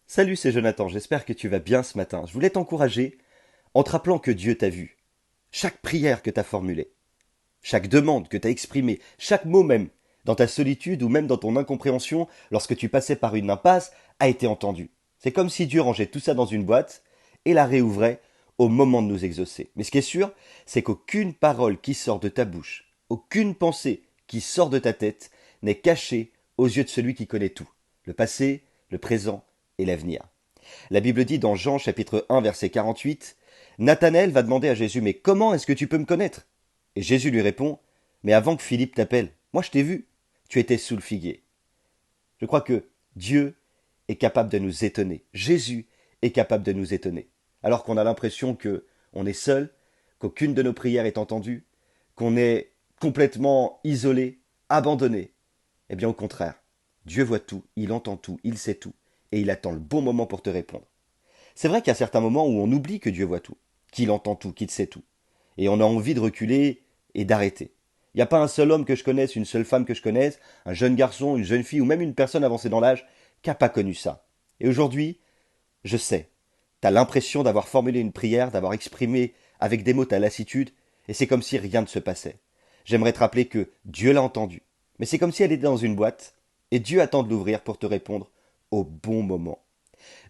Salut, c'est Jonathan, j'espère que tu vas bien ce matin. Je voulais t'encourager en te rappelant que Dieu t'a vu. Chaque prière que tu as formulée, chaque demande que tu as exprimée, chaque mot même, dans ta solitude ou même dans ton incompréhension lorsque tu passais par une impasse, a été entendu. C'est comme si Dieu rangeait tout ça dans une boîte et la réouvrait au moment de nous exaucer. Mais ce qui est sûr, c'est qu'aucune parole qui sort de ta bouche, aucune pensée qui sort de ta tête n'est cachée aux yeux de celui qui connaît tout, le passé, le présent et l'avenir. La Bible dit dans Jean chapitre 1 verset 48, Nathanaël va demander à Jésus, mais comment est-ce que tu peux me connaître? Et Jésus lui répond, mais avant que Philippe t'appelle, moi je t'ai vu, tu étais sous le figuier. Je crois que Dieu est capable de nous étonner. Jésus est capable de nous étonner. Alors qu'on a l'impression que on est seul, qu'aucune de nos prières est entendue, qu'on est complètement isolé, abandonné. Eh bien au contraire, Dieu voit tout, il entend tout, il sait tout, et il attend le bon moment pour te répondre. C'est vrai qu'il y a certains moments où on oublie que Dieu voit tout, qu'il entend tout, qu'il sait tout. Et on a envie de reculer et d'arrêter. Il n'y a pas un seul homme que je connaisse, une seule femme que je connaisse, un jeune garçon, une jeune fille ou même une personne avancée dans l'âge qui n'a pas connu ça. Et aujourd'hui, je sais, tu as l'impression d'avoir formulé une prière, d'avoir exprimé avec des mots ta lassitude, et c'est comme si rien ne se passait. J'aimerais te rappeler que Dieu l'a entendu, mais c'est comme si elle était dans une boîte, et Dieu attend de l'ouvrir pour te répondre au bon moment.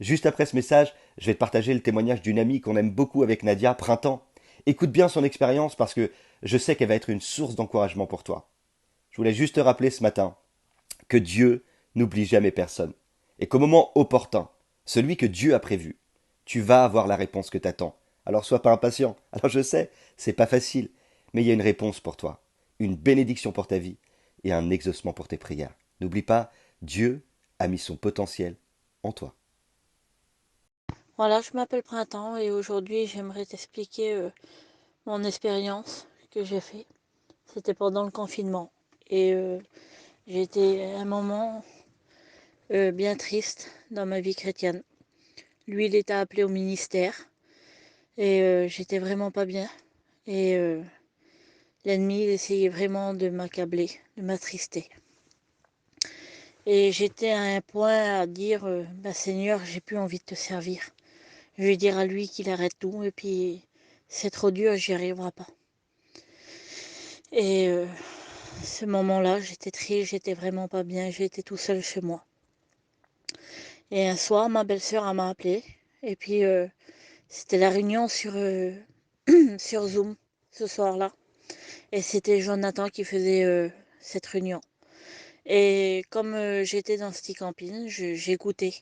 Juste après ce message, je vais te partager le témoignage d'une amie qu'on aime beaucoup avec Nadia, Printemps. Écoute bien son expérience parce que je sais qu'elle va être une source d'encouragement pour toi. Je voulais juste te rappeler ce matin que Dieu n'oublie jamais personne. Et qu'au moment opportun, celui que Dieu a prévu, tu vas avoir la réponse que t'attends. Alors sois pas impatient. Alors je sais, c'est pas facile, mais il y a une réponse pour toi, une bénédiction pour ta vie et un exaucement pour tes prières. N'oublie pas, Dieu a mis son potentiel en toi. Voilà, je m'appelle Printemps et aujourd'hui j'aimerais t'expliquer mon expérience que j'ai fait. C'était pendant le confinement et j'ai été à un moment bien triste dans ma vie chrétienne. Lui, il était appelé au ministère et j'étais vraiment pas bien. Et l'ennemi, il essayait vraiment de m'accabler, de m'attrister. Et j'étais à un point à dire, bah, Seigneur, j'ai plus envie de te servir. Je vais dire à lui qu'il arrête tout et puis c'est trop dur, j'y arriverai pas. Et ce moment-là, j'étais triste, j'étais vraiment pas bien, j'étais tout seul chez moi. Et un soir, ma belle-sœur m'a appelé et puis c'était la réunion sur Zoom ce soir-là. Et c'était Jonathan qui faisait cette réunion. Et comme j'étais dans ce camping, j'écoutais.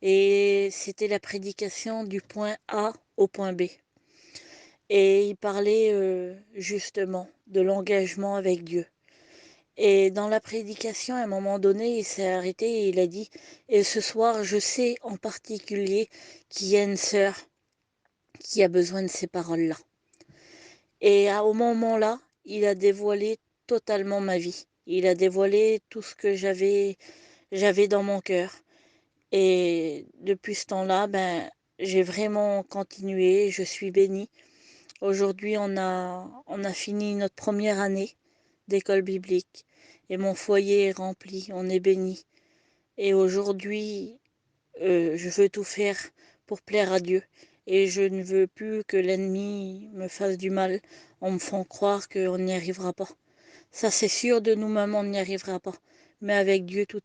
Et c'était la prédication du point A au point B. Et il parlait justement de l'engagement avec Dieu. Et dans la prédication, à un moment donné, il s'est arrêté et il a dit, et ce soir, je sais en particulier qu'il y a une sœur qui a besoin de ces paroles-là. Et au moment-là, il a dévoilé totalement ma vie. Il a dévoilé tout ce que j'avais dans mon cœur. Et depuis ce temps-là, ben, j'ai vraiment continué. Je suis bénie. Aujourd'hui, on a fini notre première année d'école biblique et mon foyer est rempli. On est béni. Et aujourd'hui, je veux tout faire pour plaire à Dieu. Et je ne veux plus que l'ennemi me fasse du mal en me faisant croire qu'on n'y arrivera pas. Ça, c'est sûr, de nous-mêmes, on n'y arrivera pas. Mais avec Dieu, tout est